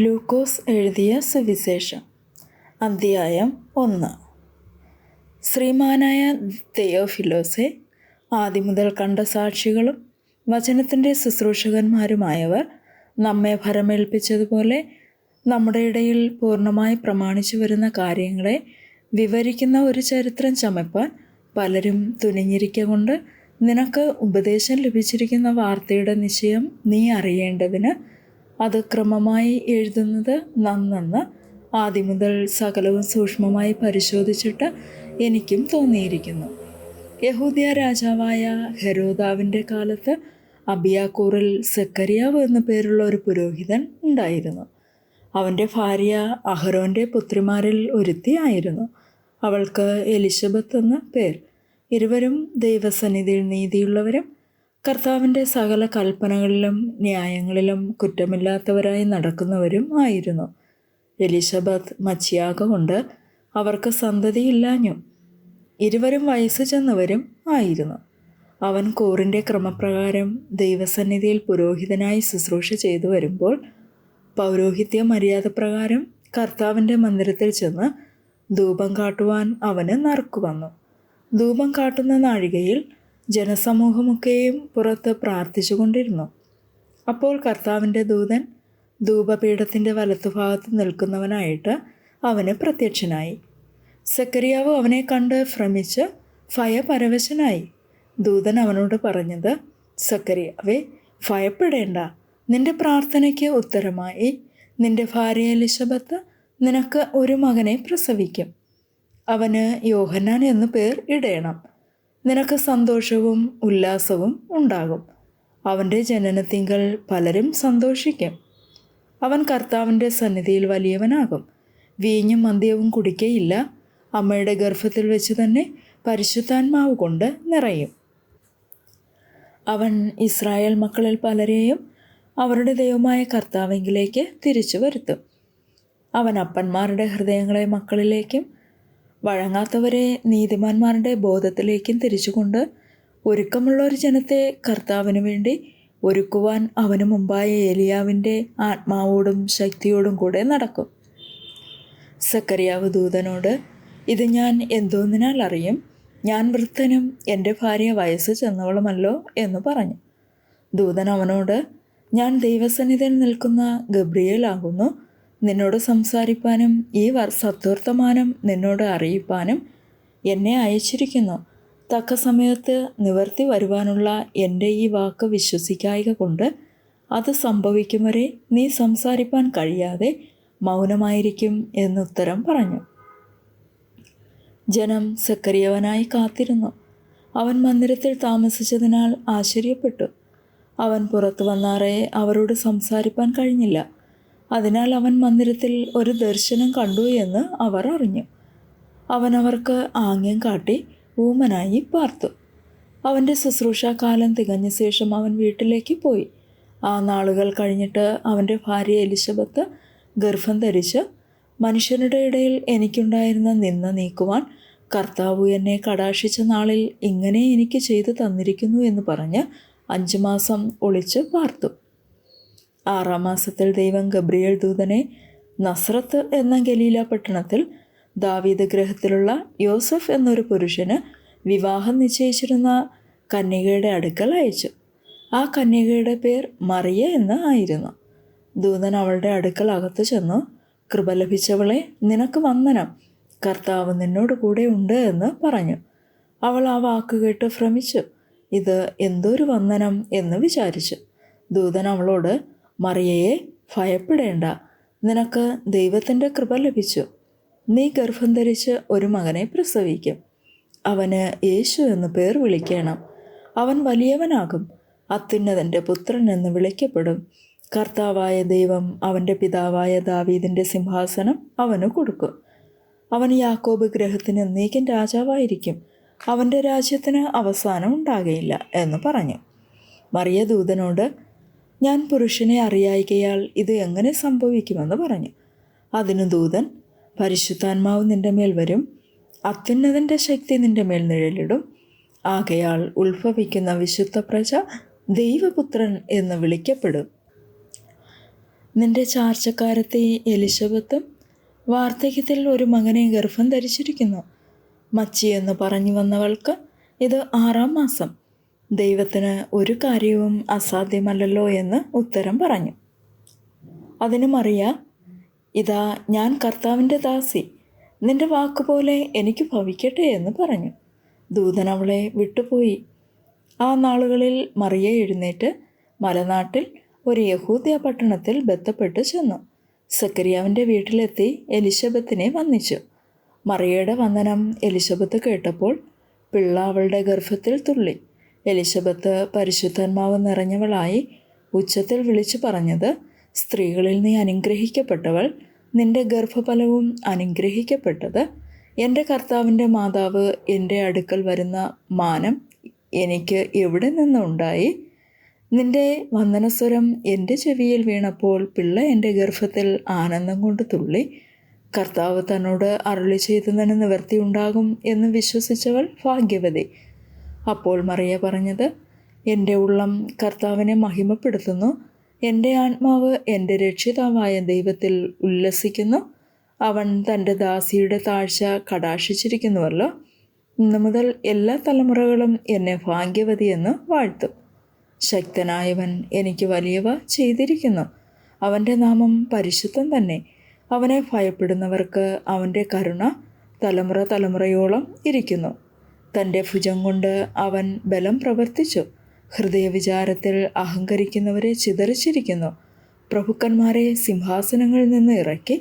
ലൂക്കോസ് എഴുതിയ സുവിശേഷം അധ്യായം 1. ശ്രീമാനായ തെയോഫിലോസെ, ആദിമുതൽ കണ്ട സാക്ഷികളും വചനത്തിൻ്റെ ശുശ്രൂഷകന്മാരുമായവർ നമ്മെ ഭരമേൽപ്പിച്ചതുപോലെ നമ്മുടെ ഇടയിൽ പൂർണ്ണമായി പ്രമാണിച്ചു വരുന്ന കാര്യങ്ങളെ വിവരിക്കുന്ന ഒരു ചരിത്രം ചമയ്പ്പാൻ പലരും തുനിഞ്ഞിരിക്കൊണ്ട് നിനക്ക് ഉപദേശം ലഭിച്ചിരിക്കുന്ന വാർത്തയുടെ നിശ്ചയം നീ അറിയേണ്ടതിന് അത് ക്രമമായി എഴുതുന്നത് നന്നെന്ന് ആദ്യം മുതൽ സകലവും സൂക്ഷ്മമായി പരിശോധിച്ചിട്ട് എനിക്കും തോന്നിയിരിക്കുന്നു. യഹൂദ്യ രാജാവായ ഹെരോദാവിൻ്റെ കാലത്ത് അബിയാക്കൂറിൽ സെക്കരിയാവ് എന്നു പേരുള്ള ഒരു പുരോഹിതൻ ഉണ്ടായിരുന്നു. അവൻ്റെ ഭാര്യ അഹരോൻ്റെ പുത്രിമാരിൽ ഒരുത്തിയായിരുന്നു. അവൾക്ക് എലിശബത്ത് എന്ന പേർ. ഇരുവരും ദൈവസന്നിധിയിൽ നീതിയുള്ളവരും കർത്താവിൻ്റെ സകല കൽപ്പനകളിലും ന്യായങ്ങളിലും കുറ്റമില്ലാത്തവരായി നടക്കുന്നവരും ആയിരുന്നു. എലിശബത്ത് മച്ചിയാകൊണ്ട് അവർക്ക് സന്തതിയില്ലാഞ്ഞു. ഇരുവരും വയസ്സ് ചെന്നവരും ആയിരുന്നു. അവൻ കൂറിൻ്റെ ക്രമപ്രകാരം ദൈവസന്നിധിയിൽ പുരോഹിതനായി ശുശ്രൂഷ ചെയ്തു വരുമ്പോൾ പൗരോഹിത്യ മര്യാദ പ്രകാരം കർത്താവിൻ്റെ മന്ദിരത്തിൽ ചെന്ന് ധൂപം കാട്ടുവാൻ അവന് നറുക്കു വന്നു. ധൂപം കാട്ടുന്ന നാഴികയിൽ ജനസമൂഹമൊക്കെയും പുറത്ത് പ്രാർത്ഥിച്ചു കൊണ്ടിരുന്നു. അപ്പോൾ കർത്താവിൻ്റെ ദൂതൻ ധൂപപീഠത്തിൻ്റെ വലത്തുഭാഗത്ത് നിൽക്കുന്നവനായിട്ട് അവന് പ്രത്യക്ഷനായി. സെക്കരിയാവ് അവനെ കണ്ട് ഭ്രമിച്ച് ഭയപരവശനായി. ദൂതൻ അവനോട് പറഞ്ഞത്, സെക്കരിയാവേ, ഭയപ്പെടേണ്ട. നിന്റെ പ്രാർത്ഥനയ്ക്ക് ഉത്തരമായി നിന്റെ ഭാര്യ എലിശബത്ത് നിനക്ക് ഒരു മകനെ പ്രസവിക്കും. അവന് യോഹന്നാൻ എന്നു പേർ ഇടേണം. നിനക്ക് സന്തോഷവും ഉല്ലാസവും ഉണ്ടാകും. അവൻ്റെ ജനനത്തിങ്കൽ പലരും സന്തോഷിക്കും. അവൻ കർത്താവിൻ്റെ സന്നിധിയിൽ വലിയവനാകും. വീഞ്ഞും മദ്യവും കുടിക്കയില്ല. അമ്മയുടെ ഗർഭത്തിൽ വെച്ച് തന്നെ പരിശുദ്ധാത്മാവ് കൊണ്ട് നിറയും. അവൻ ഇസ്രായേൽ മക്കളിൽ പലരെയും അവരുടെ ദൈവമായ കർത്താവിലേക്ക് തിരിച്ചു വരുത്തും. അവൻ അപ്പന്മാരുടെ ഹൃദയങ്ങളെ മക്കളിലേക്കും വഴങ്ങാത്തവരെ നീതിമാന്മാരുടെ ബോധത്തിലേക്കും തിരിച്ചുകൊണ്ട് ഒരുക്കമുള്ള ഒരു ജനത്തെ കർത്താവിന് വേണ്ടി ഒരുക്കുവാൻ അവന് മുമ്പായ ഏലിയാവിൻ്റെ ആത്മാവോടും ശക്തിയോടും കൂടെ നടക്കും. സെക്കരിയാവ് ദൂതനോട്, ഇത് ഞാൻ എന്തോന്നിനാൽ അറിയും? ഞാൻ വൃദ്ധനും എൻ്റെ ഭാര്യ വയസ്സ് ചെന്നവളുമല്ലോ എന്ന് പറഞ്ഞു. ദൂതൻ അവനോട്, ഞാൻ ദൈവസന്നിധിയിൽ നിൽക്കുന്ന ഗബ്രിയേലാകുന്നു. നിന്നോട് സംസാരിപ്പാനും ഈ സത്വർത്തമാനം നിന്നോട് അറിയിപ്പാനും എന്നെ അയച്ചിരിക്കുന്നു. തക്ക സമയത്ത് നിവർത്തി വരുവാനുള്ള എൻ്റെ ഈ വാക്ക് വിശ്വസിക്കായ്ക കൊണ്ട് അത് സംഭവിക്കും വരെ നീ സംസാരിപ്പാൻ കഴിയാതെ മൗനമായിരിക്കും എന്നുത്തരം പറഞ്ഞു. ജനം സെക്കരിയാവിനായി കാത്തിരുന്നു. അവൻ മന്ദിരത്തിൽ താമസിച്ചതിനാൽ ആശ്ചര്യപ്പെട്ടു. അവൻ പുറത്തു വന്നാറേ അവരോട് സംസാരിപ്പാൻ കഴിഞ്ഞില്ല. അതിനാൽ അവൻ മന്ദിരത്തിൽ ഒരു ദർശനം കണ്ടു എന്ന് അവർ അറിഞ്ഞു. അവൻ അവർക്ക് ആംഗ്യം കാട്ടി ഊമനായി പാർത്തു. അവൻ്റെ ശുശ്രൂഷാകാലം തികഞ്ഞ ശേഷം അവൻ വീട്ടിലേക്ക് പോയി. ആ നാളുകൾ കഴിഞ്ഞിട്ട് അവൻ്റെ ഭാര്യ എലിശബത്ത് ഗർഭം ധരിച്ച്, മനുഷ്യരുടെ ഇടയിൽ എനിക്കുണ്ടായിരുന്ന നിന്ന നീക്കുവാൻ കർത്താവ് എന്നെ കടാക്ഷിച്ച നാളിൽ ഇങ്ങനെ എനിക്ക് ചെയ്തു തന്നിരിക്കുന്നു എന്ന് പറഞ്ഞ് 5 മാസം ഒളിച്ച് പാർത്തു. 6-ാം മാസത്തിൽ ദൈവം ഗബ്രിയേൽ ദൂതനെ നസ്രത്ത് എന്ന ഗലീല പട്ടണത്തിൽ ദാവീദ് ഗൃഹത്തിലുള്ള യോസഫ് എന്നൊരു പുരുഷന് വിവാഹം നിശ്ചയിച്ചിരുന്ന കന്യകയുടെ അടുക്കൽ അയച്ചു. ആ കന്യകയുടെ പേർ മറിയ എന്ന് ആയിരുന്നു. ദൂതൻ അവളുടെ അടുക്കൽ അകത്ത് ചെന്നു, കൃപ ലഭിച്ചവളെ, നിനക്ക് വന്ദനം, കർത്താവ് നിന്നോട് കൂടെ ഉണ്ട് എന്ന് പറഞ്ഞു. അവൾ ആ വാക്കുകേട്ട് ഭ്രമിച്ചു. ഇത് എന്തൊരു വന്ദനം എന്ന് വിചാരിച്ചു. ദൂതൻ അവളോട്, മറിയയെ, ഭയപ്പെടേണ്ട, നിനക്ക് ദൈവത്തിൻ്റെ കൃപ ലഭിച്ചു. നീ ഗർഭം ധരിച്ച് ഒരു മകനെ പ്രസവിക്കും. അവന് യേശു എന്ന് പേർ വിളിക്കണം. അവൻ വലിയവനാകും. അത്യുന്നതൻ്റെ പുത്രൻ എന്ന് വിളിക്കപ്പെടും. കർത്താവായ ദൈവം അവൻ്റെ പിതാവായ ദാവീദിൻ്റെ സിംഹാസനം അവന് കൊടുക്കും. അവൻ യാക്കോബ് ഗൃഹത്തിന് എന്നേക്കും രാജാവായിരിക്കും. അവൻ്റെ രാജ്യത്തിന് അവസാനം ഉണ്ടാകുകയില്ല എന്ന് പറഞ്ഞു. മറിയ ദൂതനോട്, ഞാൻ പുരുഷനെ അറിയായികയാൽ ഇത് എങ്ങനെ സംഭവിക്കുമെന്ന് പറഞ്ഞു. അതിന് ദൂതൻ, പരിശുദ്ധാത്മാവ് നിന്റെ മേൽ വരും. അത്യുന്നതൻ്റെ ശക്തി നിന്റെ മേൽ നിഴലിടും. ആകയാൽ ഉത്ഭവിക്കുന്ന വിശുദ്ധ പ്രജ ദൈവപുത്രൻ എന്ന് വിളിക്കപ്പെടും. നിന്റെ ചാർച്ചക്കാരത്തെ എലിശബത്തും വാർദ്ധക്യത്തിൽ ഒരു മകനെ ഗർഭം ധരിച്ചിരിക്കുന്നു. മച്ചി എന്ന് പറഞ്ഞു വന്നവൾക്ക് ഇത് 6-ാം മാസം. ദൈവത്തിന് ഒരു കാര്യവും അസാധ്യമല്ലല്ലോ എന്ന് ഉത്തരം പറഞ്ഞു. അതിന് മറിയ, ഇതാ ഞാൻ കർത്താവിൻ്റെ ദാസി, നിന്റെ വാക്കുപോലെ എനിക്ക് ഭവിക്കട്ടെ എന്ന് പറഞ്ഞു. ദൂതൻ അവളെ വിട്ടുപോയി. ആ നാളുകളിൽ മറിയ എഴുന്നേറ്റ് മലനാട്ടിൽ ഒരു യഹൂദ്യ പട്ടണത്തിൽ ബന്ധപ്പെട്ട് ചെന്നു. സക്കറിയാവിൻ്റെ വീട്ടിലെത്തി എലിശബത്തിനെ വന്ദിച്ചു. മറിയയുടെ വന്ദനം എലിശബത്ത് കേട്ടപ്പോൾ പിള്ള അവളുടെ ഗർഭത്തിൽ തുള്ളി. എലിശബത്ത് പരിശുദ്ധാത്മാവ് നിറഞ്ഞവളായി ഉച്ചത്തിൽ വിളിച്ചു പറഞ്ഞത്, സ്ത്രീകളിൽ നീ അനുഗ്രഹിക്കപ്പെട്ടവൾ, നിന്റെ ഗർഭഫലവും അനുഗ്രഹിക്കപ്പെട്ടത്. എൻ്റെ കർത്താവിൻ്റെ മാതാവ് എൻ്റെ അടുക്കൽ വരുന്ന മാനം എനിക്ക് എവിടെ നിന്നുണ്ടായി? നിന്റെ വന്ദനസ്വരം എൻ്റെ ചെവിയിൽ വീണപ്പോൾ പിള്ള എൻ്റെ ഗർഭത്തിൽ ആനന്ദം കൊണ്ട് തുള്ളി. കർത്താവ് തന്നോട് അരുളി ചെയ്തതിന് നിവൃത്തിയുണ്ടാകും എന്ന് വിശ്വസിച്ചവൾ ഭാഗ്യവതി. അപ്പോൾ മറിയ പറഞ്ഞത്, എൻ്റെ ഉള്ളം കർത്താവിനെ മഹിമപ്പെടുത്തുന്നു, എൻ്റെ ആത്മാവ് എൻ്റെ രക്ഷിതാവായ ദൈവത്തിൽ ഉല്ലസിക്കുന്നു. അവൻ തൻ്റെ ദാസിയുടെ താഴ്ച കടാക്ഷിച്ചിരിക്കുന്നുവല്ലോ. ഇന്നു മുതൽ എല്ലാ തലമുറകളും എന്നെ ഭാഗ്യവതിയെന്ന് വാഴ്ത്തും. ശക്തനായവൻ എനിക്ക് വലിയവ ചെയ്തിരിക്കുന്നു. അവൻ്റെ നാമം പരിശുദ്ധം തന്നെ. അവനെ ഭയപ്പെടുന്നവർക്ക് അവൻ്റെ കരുണ തലമുറ തലമുറയോളം ഇരിക്കുന്നു. തൻ്റെ ഭുജം കൊണ്ട് അവൻ ബലം പ്രവർത്തിച്ചു. ഹൃദയവിചാരത്തിൽ അഹങ്കരിക്കുന്നവരെ ചിതറിച്ചിരിക്കുന്നു. പ്രഭുക്കന്മാരെ സിംഹാസനങ്ങളിൽ നിന്ന് ഇറക്കി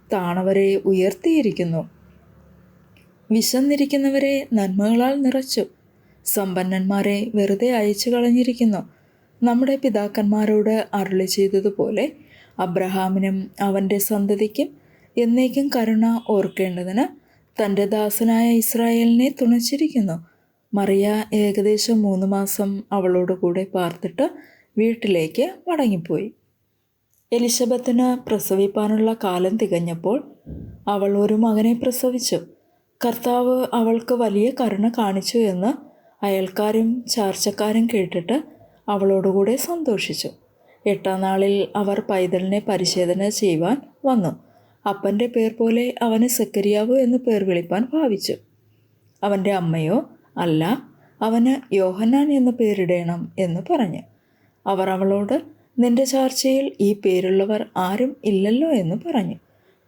താണവരെ ഉയർത്തിയിരിക്കുന്നു. വിശന്നിരിക്കുന്നവരെ നന്മകളാൽ നിറച്ചു. സമ്പന്നന്മാരെ വെറുതെ അയച്ചു കളഞ്ഞിരിക്കുന്നു. നമ്മുടെ പിതാക്കന്മാരോട് അരുളി ചെയ്തതുപോലെ അബ്രഹാമിനും അവൻ്റെ സന്തതിക്കും എന്നേക്കും കരുണ ഓർക്കേണ്ടതിന് തൻ്റെ ദാസനായ ഇസ്രായേലിനെ തുണച്ചിരിക്കുന്നു. മറിയ ഏകദേശം 3 മാസം അവളോട് കൂടെ പാർത്തിട്ട് വീട്ടിലേക്ക് മടങ്ങിപ്പോയി. എലിശബത്തിന് പ്രസവിപ്പാനുള്ള കാലം തികഞ്ഞപ്പോൾ അവൾ ഒരു മകനെ പ്രസവിച്ചു. കർത്താവ് അവൾക്ക് വലിയ കരുണ കാണിച്ചു എന്ന് അയൽക്കാരും ചാർച്ചക്കാരും കേട്ടിട്ട് അവളോടുകൂടെ സന്തോഷിച്ചു. 8-ാം നാളിൽ അവർ പൈതലിനെ പരിശോധന ചെയ്യുവാൻ വന്നു. അപ്പൻ്റെ പേർ പോലെ അവന് സക്കറിയാവ് എന്ന് പേർ വിളിപ്പാൻ ഭാവിച്ചു. അവൻ്റെ അമ്മയോ, അല്ല, അവന് യോഹന്നാൻ എന്ന് പേരിടേണം എന്ന് പറഞ്ഞു. അവർ അവളോട്, നിന്റെ ചാർച്ചയിൽ ഈ പേരുള്ളവർ ആരും ഇല്ലല്ലോ എന്ന് പറഞ്ഞു.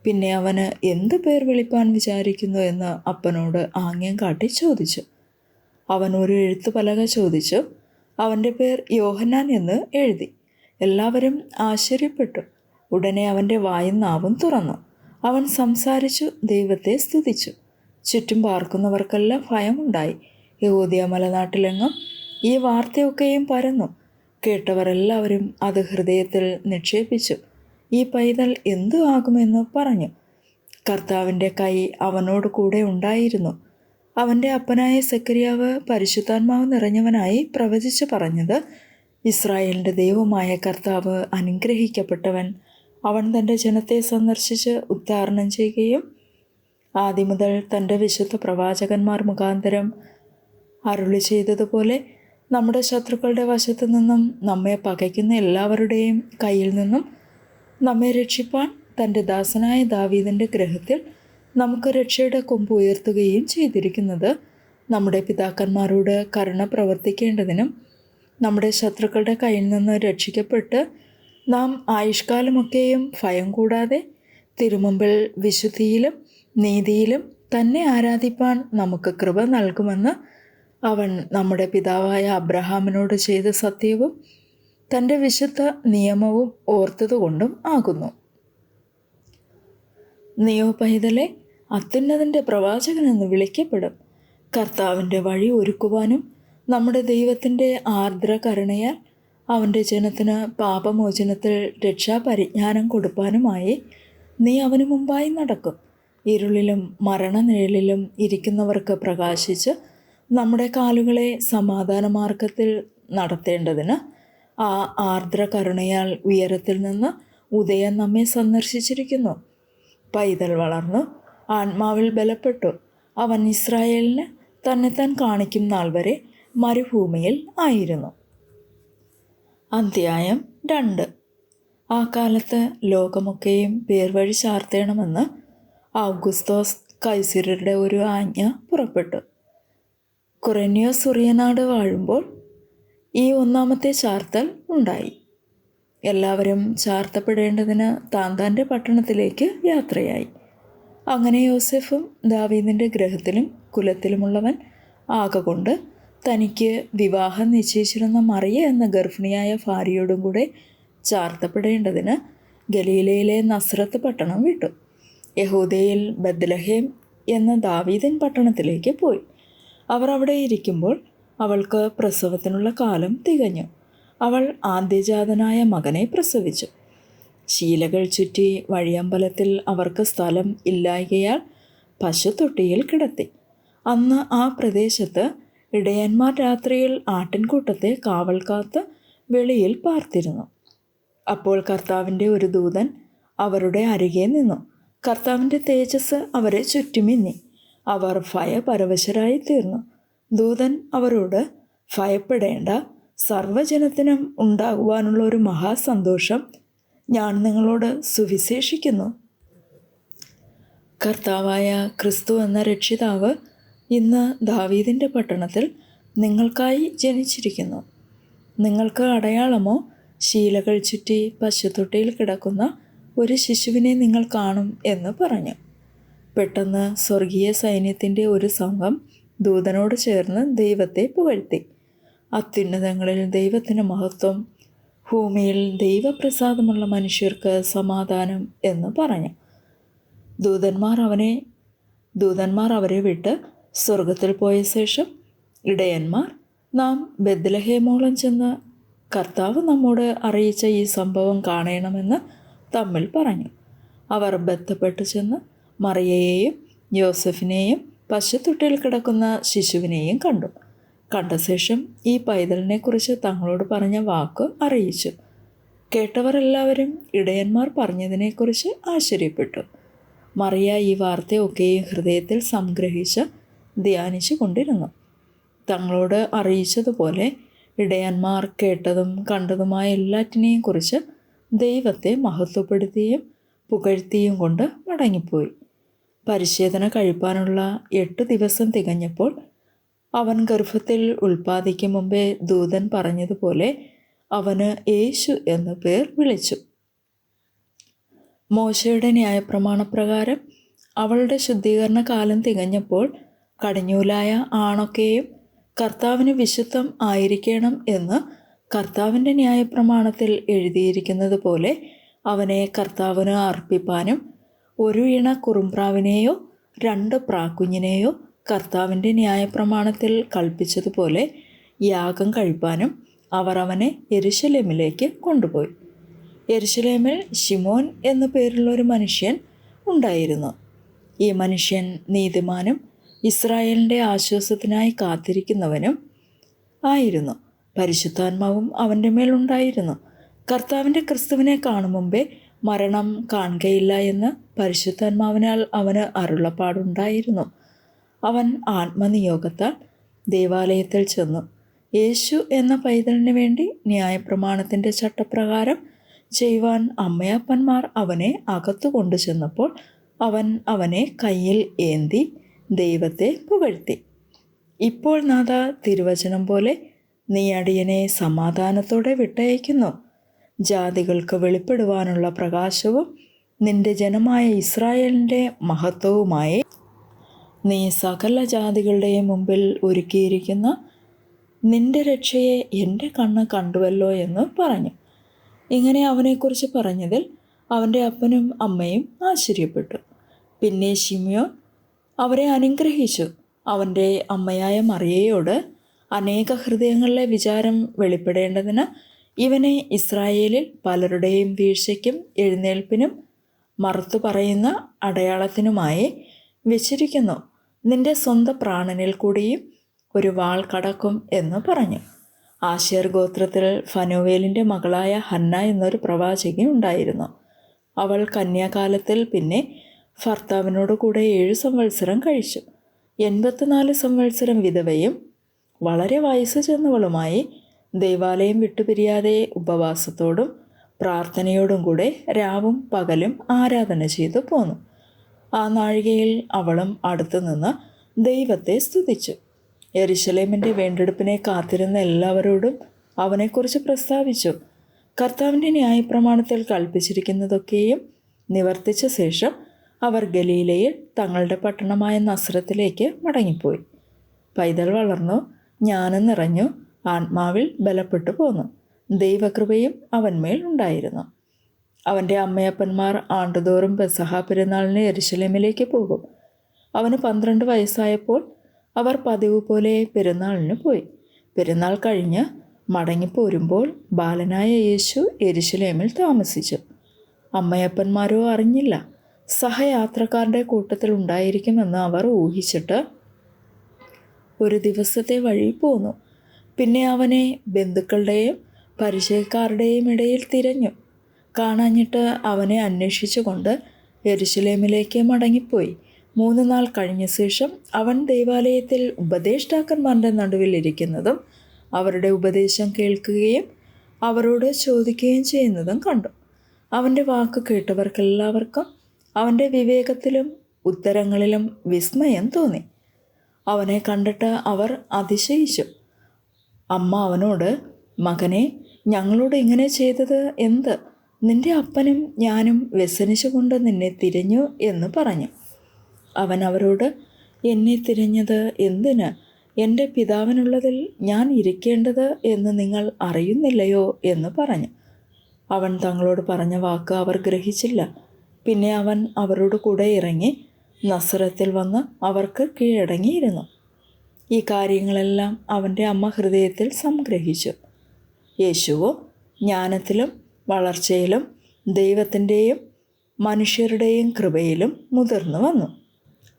പിന്നെ അവന് എന്ത് പേർ വിളിപ്പാൻ വിചാരിക്കുന്നു എന്ന് അപ്പനോട് ആംഗ്യം കാട്ടി ചോദിച്ചു. അവൻ ഒരു എഴുത്തുപലക ചോദിച്ചു. അവൻ്റെ പേർ യോഹന്നാൻ എന്ന് എഴുതി. എല്ലാവരും ആശ്ചര്യപ്പെട്ടു. ഉടനെ അവൻ്റെ വായും നാവും തുറന്നു. അവൻ സംസാരിച്ചു ദൈവത്തെ സ്തുതിച്ചു. ചുറ്റും പാർക്കുന്നവർക്കെല്ലാം ഭയമുണ്ടായി. യഹൂദ്യ മലനാട്ടിലെങ്ങും ഈ വാർത്തയൊക്കെയും പരന്നു. കേട്ടവർ എല്ലാവരും അത് ഹൃദയത്തിൽ നിക്ഷേപിച്ചു. ഈ പൈതൽ എന്തു ആകുമെന്ന് പറഞ്ഞു. കർത്താവിൻ്റെ കൈ അവനോട് കൂടെ ഉണ്ടായിരുന്നു. അവൻ്റെ അപ്പനായ സക്കറിയാവ് പരിശുദ്ധാത്മാവ് നിറഞ്ഞവനായി പ്രവചിച്ചു പറഞ്ഞത്, ഇസ്രായേലിൻ്റെ ദൈവമായ കർത്താവ് അനുഗ്രഹിക്കപ്പെട്ടവൻ. അവൻ തൻ്റെ ജനത്തെ സന്ദർശിച്ച് ഉദ്ധാരണം ചെയ്യുകയും ആദ്യം മുതൽ തൻ്റെ വിശുദ്ധ പ്രവാചകന്മാർ മുഖാന്തരം അരുളി ചെയ്തതുപോലെ നമ്മുടെ ശത്രുക്കളുടെ വശത്തു നിന്നും നമ്മെ പകയ്ക്കുന്ന എല്ലാവരുടെയും കയ്യിൽ നിന്നും നമ്മെ രക്ഷിപ്പാൻ തൻ്റെ ദാസനായ ദാവീദിൻ്റെ ഗൃഹത്തിൽ നമുക്ക് രക്ഷയുടെ കൊമ്പ് ഉയർത്തുകയും ചെയ്തിരിക്കുന്നത് നമ്മുടെ പിതാക്കന്മാരോട് കരുണ പ്രവർത്തിക്കേണ്ടതിനും നമ്മുടെ ശത്രുക്കളുടെ കയ്യിൽ നിന്ന് രക്ഷിക്കപ്പെട്ട് നാം ആയുഷ്കാലമൊക്കെയും ഭയം കൂടാതെ തിരുമുമ്പിൽ വിശുദ്ധിയിലും നീതിയിലും തന്നെ ആരാധിപ്പാൻ നമുക്ക് കൃപ നൽകുമെന്ന് അവൻ നമ്മുടെ പിതാവായ അബ്രഹാമിനോട് ചെയ്ത സത്യവും തൻ്റെ വിശുദ്ധ നിയമവും ഓർത്തതുകൊണ്ടും ആകുന്നു. നീയോ പൈതലെ, അത്യുന്നതൻ്റെ പ്രവാചകനെന്ന് വിളിക്കപ്പെടും. കർത്താവിൻ്റെ വഴി ഒരുക്കുവാനും നമ്മുടെ ദൈവത്തിൻ്റെ ആർദ്ര കരുണയാൽ അവൻ്റെ ജനത്തിന് പാപമോചനത്തിൽ രക്ഷാപരിജ്ഞാനം കൊടുപ്പാനുമായി നീ അവന് മുമ്പായി നടക്കും. ഇരുളിലും മരണനിഴലിലും ഇരിക്കുന്നവർക്ക് പ്രകാശിച്ച് നമ്മുടെ കാലുകളെ സമാധാനമാർഗത്തിൽ നടത്തേണ്ടതിന് ആ ആർദ്ര കരുണയാൽ ഉയരത്തിൽ നിന്ന് ഉദയം നമ്മെ സന്ദർശിച്ചിരിക്കുന്നു. പൈതൽ വളർന്നു, ആത്മാവിൽ ബലപ്പെട്ടു. അവൻ ഇസ്രായേലിന് തന്നെത്താൻ കാണിക്കും നാൾ വരെ മരുഭൂമിയിൽ ആയിരുന്നു. അധ്യായം 2. ആ കാലത്ത് ലോകമൊക്കെയും പേർവഴി ചാർത്തേണമെന്ന് ഔഗുസ്തോസ് കൈസരുടെ ഒരു ആജ്ഞ പുറപ്പെട്ടു. കുറേന്യോസ് സുറിയനാട് വാഴുമ്പോൾ ഈ ഒന്നാമത്തെ ചാർത്തൽ ഉണ്ടായി. എല്ലാവരും ചാർത്തപ്പെടേണ്ടതിന് താന്താൻ്റെ പട്ടണത്തിലേക്ക് യാത്രയായി. അങ്ങനെ യോസെഫും ദാവീദിൻ്റെ ഗൃഹത്തിലും കുലത്തിലുമുള്ളവൻ ആകൊണ്ട് തനിക്ക് വിവാഹം നിശ്ചയിച്ചിരുന്ന മറിയ എന്ന ഗർഭിണിയായ ഭാര്യയോടും കൂടെ ചാർത്തപ്പെടേണ്ടതിന് ഗലീലയിലെ നസ്രത്ത് പട്ടണം വിട്ടു. യഹൂദയിൽ ബത്ലഹേം എന്ന ദാവീദിൻ പട്ടണത്തിലേക്ക് പോയി. അവർ അവിടെ ഇരിക്കുമ്പോൾ അവൾക്ക് പ്രസവത്തിനുള്ള കാലം തികഞ്ഞു. അവൾ ആദ്യജാതനായ മകനെ പ്രസവിച്ചു. ശീലകൾ ചുറ്റി വഴിയമ്പലത്തിൽ അവർക്ക് സ്ഥലം ഇല്ലായ്കയാൽ പശുത്തൊട്ടിയിൽ കിടത്തി. അന്ന് ആ പ്രദേശത്ത് ഇടയന്മാർ രാത്രിയിൽ ആട്ടിൻകൂട്ടത്തെ കാവൽ കാത്ത് വെളിയിൽ പാർത്തിരുന്നു. അപ്പോൾ കർത്താവിൻ്റെ ഒരു ദൂതൻ അവരുടെ അരികെ നിന്നു. കർത്താവിൻ്റെ തേജസ് അവരെ ചുറ്റുമിന്നി. അവർ ഭയപരവശരായി തീർന്നു. ദൂതൻ അവരോട്, ഭയപ്പെടേണ്ട, സർവ്വജനത്തിനും ഉണ്ടാകുവാനുള്ള ഒരു മഹാസന്തോഷം ഞാൻ നിങ്ങളോട് സുവിശേഷിക്കുന്നു. കർത്താവായ ക്രിസ്തു എന്ന രക്ഷിതാവ് ഇന്ന് ദാവീദിൻ്റെ പട്ടണത്തിൽ നിങ്ങൾക്കായി ജനിച്ചിരിക്കുന്നു. നിങ്ങൾക്ക് അടയാളമോ, ശീലകൾ ചുറ്റി പശുത്തൊട്ടിയിൽ കിടക്കുന്ന ഒരു ശിശുവിനെ നിങ്ങൾ കാണും എന്ന് പറഞ്ഞു. പെട്ടെന്ന് സ്വർഗീയ സൈന്യത്തിൻ്റെ ഒരു സംഘം ദൂതനോട് ചേർന്ന് ദൈവത്തെ പുകഴ്ത്തി. അത്യുന്നതങ്ങളിൽ ദൈവത്തിന് മഹത്വം, ഭൂമിയിൽ ദൈവപ്രസാദമുള്ള മനുഷ്യർക്ക് സമാധാനം എന്ന് പറഞ്ഞു. ദൂതന്മാർ അവരെ വിട്ട് സ്വർഗത്തിൽ പോയ ശേഷം ഇടയന്മാർ, നാം ബത്ലഹേമോളം ചെന്ന് കർത്താവ് നമ്മോട് അറിയിച്ച ഈ സംഭവം കാണണമെന്ന് തമ്മിൽ പറഞ്ഞു. അവർ ബന്ധപ്പെട്ട് ചെന്ന് മറിയയെയും യോസഫിനെയും പശുത്തൊട്ടിയിൽ കിടക്കുന്ന ശിശുവിനെയും കണ്ടു. കണ്ട ശേഷം ഈ പൈതലിനെക്കുറിച്ച് തങ്ങളോട് പറഞ്ഞ വാക്ക് അറിയിച്ചു. കേട്ടവർ എല്ലാവരും ഇടയന്മാർ പറഞ്ഞതിനെക്കുറിച്ച് ആശ്ചര്യപ്പെട്ടു. മറിയ ഈ വാർത്തയൊക്കെയും ഹൃദയത്തിൽ സംഗ്രഹിച്ച് ധ്യാനിച്ചു കൊണ്ടിരുന്നു. തങ്ങളോട് അറിയിച്ചതുപോലെ ഇടയന്മാർ കേട്ടതും കണ്ടതുമായ എല്ലാറ്റിനെയും കുറിച്ച് ദൈവത്തെ മഹത്വപ്പെടുത്തിയും പുകഴ്ത്തിയും കൊണ്ട് മടങ്ങിപ്പോയി. പരിച്ഛേദന കഴിപ്പാനുള്ള 8 ദിവസം തികഞ്ഞപ്പോൾ അവൻ ഗർഭത്തിൽ ഉൽപ്പാദിക്കും മുമ്പേ ദൂതൻ പറഞ്ഞതുപോലെ അവന് യേശു എന്നു പേർ വിളിച്ചു. മോശയുടെ ന്യായപ്രമാണപ്രകാരം അവളുടെ ശുദ്ധീകരണ കാലം തികഞ്ഞപ്പോൾ കടിഞ്ഞൂലായ ആണൊക്കെയും കർത്താവിന് വിശുദ്ധം ആയിരിക്കണം എന്ന് കർത്താവിൻ്റെ ന്യായപ്രമാണത്തിൽ എഴുതിയിരിക്കുന്നത് പോലെ അവനെ കർത്താവിന് അർപ്പിപ്പാനും 1 ഇണ കുറുമ്പ്രാവിനെയോ 2 പ്രാക്കുഞ്ഞിനെയോ കർത്താവിൻ്റെ ന്യായപ്രമാണത്തിൽ കൽപ്പിച്ചതുപോലെ യാഗം കഴിപ്പാനും അവർ അവനെ യെരുശലേമിലേക്ക് കൊണ്ടുപോയി. യെരുശലേമിൽ ശിമോൻ എന്നു പേരുള്ളൊരു മനുഷ്യൻ ഉണ്ടായിരുന്നു. ഈ മനുഷ്യൻ നീതിമാനും ഇസ്രായേലിൻ്റെ ആശ്വാസത്തിനായി കാത്തിരിക്കുന്നവനും ആയിരുന്നു. പരിശുദ്ധാത്മാവും അവൻ്റെ മേലുണ്ടായിരുന്നു. കർത്താവിൻ്റെ ക്രിസ്തുവിനെ കാണും മുമ്പേ മരണം കാണുകയില്ല എന്ന് പരിശുദ്ധാത്മാവിനാൽ അവന് അരുളപ്പാടുണ്ടായിരുന്നു. അവൻ ആത്മനിയോഗത്താൽ ദേവാലയത്തിൽ ചെന്നു. യേശു എന്ന പൈതലിന് വേണ്ടി ന്യായപ്രമാണത്തിൻ്റെ ചട്ടപ്രകാരം ചെയ്യുവാൻ അമ്മയപ്പന്മാർ അവനെ അകത്തു കൊണ്ടു ചെന്നപ്പോൾ അവൻ അവനെ കയ്യിൽ ഏന്തി ദൈവത്തെ പുകഴ്ത്തി. ഇപ്പോൾ നാഥ, തിരുവചനം പോലെ നീ അടിയനെ സമാധാനത്തോടെ വിട്ടയക്കുന്നു. ജാതികൾക്ക് വെളിപ്പെടുവാനുള്ള പ്രകാശവും നിന്റെ ജനമായ ഇസ്രായേലിൻ്റെ മഹത്വവുമായി നീ സകല ജാതികളുടെയും മുമ്പിൽ ഒരുക്കിയിരിക്കുന്ന നിന്റെ രക്ഷയെ എൻ്റെ കണ്ണ് കണ്ടുവല്ലോ എന്ന് പറഞ്ഞു. ഇങ്ങനെ അവനെക്കുറിച്ച് പറഞ്ഞതിൽ അവൻ്റെ അപ്പനും അമ്മയും ആശ്ചര്യപ്പെട്ടു. പിന്നെ ശിമ്യോൻ അവരെ അനുഗ്രഹിച്ചു. അവൻ്റെ അമ്മയായ മറിയയോട്, അനേക ഹൃദയങ്ങളിലെ വിചാരം വെളിപ്പെടേണ്ടതിന് ഇവനെ ഇസ്രായേലിൽ പലരുടെയും വീഴ്ചയ്ക്കും എഴുന്നേൽപ്പിനും മറുത്തു പറയുന്ന അടയാളത്തിനുമായി വെച്ചിരിക്കുന്നു. നിന്റെ സ്വന്തം പ്രാണനിൽ കൂടിയും ഒരു വാൾ കടക്കും എന്ന് പറഞ്ഞു. ആശേർ ഗോത്രത്തിൽ ഫനൂവേലിൻ്റെ മകളായ ഹന്ന എന്നൊരു പ്രവാചകി ഉണ്ടായിരുന്നു. അവൾ കന്യാകാലത്തിൽ പിന്നെ ഭർത്താവിനോട് കൂടെ 7 സംവത്സരം കഴിച്ചു. 84 സംവത്സരം വിധവയും വളരെ വയസ്സ് ചെന്നവളുമായി ദൈവാലയം വിട്ടുപിരിയാതെ ഉപവാസത്തോടും പ്രാർത്ഥനയോടും കൂടെ രാവും പകലും ആരാധന ചെയ്തു പോന്നു. ആ നാഴികയിൽ അവളും അടുത്തു നിന്ന് ദൈവത്തെ സ്തുതിച്ചു. യെരുശലേമിൻ്റെ വീണ്ടെടുപ്പിനെ കാത്തിരുന്ന എല്ലാവരോടും അവനെക്കുറിച്ച് പ്രസ്താവിച്ചു. കർത്താവിൻ്റെ ന്യായപ്രമാണത്തിൽ കൽപ്പിച്ചിരിക്കുന്നതൊക്കെയും നിവർത്തിച്ച ശേഷം അവർ ഗലീലയിൽ തങ്ങളുടെ പട്ടണമായ നസ്രത്തിലേക്ക് മടങ്ങിപ്പോയി. പൈതൽ വളർന്നു, ജ്ഞാനം നിറഞ്ഞു, ആത്മാവിൽ ബലപ്പെട്ടു പോന്നു. ദൈവകൃപയും അവന്മേൽ ഉണ്ടായിരുന്നു. അവൻ്റെ അമ്മയപ്പന്മാർ ആണ്ടുതോറും പെസഹ പെരുന്നാളിന് യെരുശലേമിലേക്ക് പോകും. അവന് 12 വയസ്സായപ്പോൾ അവർ പതിവ് പോലെ പെരുന്നാളിന് പോയി. പെരുന്നാൾ കഴിഞ്ഞ് മടങ്ങിപ്പോരുമ്പോൾ ബാലനായ യേശു യെരുശലേമിൽ താമസിച്ചു. അമ്മയപ്പന്മാരോ അറിഞ്ഞില്ല. സഹയാത്രക്കാരുടെ കൂട്ടത്തിൽ ഉണ്ടായിരിക്കുമെന്ന് അവർ ഊഹിച്ചിട്ട് ഒരു ദിവസത്തെ വഴി പോന്നു. പിന്നെ അവനെ ബന്ധുക്കളുടെയും പരിചയക്കാരുടെയും ഇടയിൽ തിരഞ്ഞു. കാണാഞ്ഞിട്ട് അവനെ അന്വേഷിച്ചുകൊണ്ട് യെരുശലേമിലേക്ക് മടങ്ങിപ്പോയി. 3 നാൾ കഴിഞ്ഞ ശേഷം അവൻ ദൈവാലയത്തിൽ ഉപദേഷ്ടാക്കന്മാരുടെ നടുവിൽ ഇരിക്കുന്നതും അവരുടെ ഉപദേശം കേൾക്കുകയും അവരോട് ചോദിക്കുകയും ചെയ്യുന്നതും കണ്ടു. അവൻ്റെ വാക്ക് കേട്ടവർക്കെല്ലാവർക്കും അവൻ്റെ വിവേകത്തിലും ഉത്തരങ്ങളിലും വിസ്മയം തോന്നി. അവനെ കണ്ടിട്ട് അവർ അതിശയിച്ചു. അമ്മ അവനോട്, മകനെ, ഞങ്ങളോട് ഇങ്ങനെ ചെയ്തത് എന്ത്? നിന്റെ അപ്പനും ഞാനും വ്യസനിച്ചുകൊണ്ട് നിന്നെ തിരഞ്ഞു എന്ന് പറഞ്ഞു. അവൻ അവരോട്, എന്നെ തിരഞ്ഞത് എന്തിന്? എൻ്റെ പിതാവിനുള്ളതിൽ ഞാൻ ഇരിക്കേണ്ടത് എന്ന് നിങ്ങൾ അറിയുന്നില്ലയോ എന്ന് പറഞ്ഞു. അവൻ തങ്ങളോട് പറഞ്ഞ വാക്ക് അവർ ഗ്രഹിച്ചില്ല. പിന്നെ അവൻ അവരോട് കൂടെ ഇറങ്ങി നസ്രത്തിൽ വന്ന് അവർക്ക് കീഴടങ്ങിയിരുന്നു. ഈ കാര്യങ്ങളെല്ലാം അവൻ്റെ അമ്മ ഹൃദയത്തിൽ സംഗ്രഹിച്ചു. യേശുവോ ജ്ഞാനത്തിലും വളർച്ചയിലും ദൈവത്തിൻ്റെയും മനുഷ്യരുടെയും കൃപയിലും മുതിർന്നു വന്നു.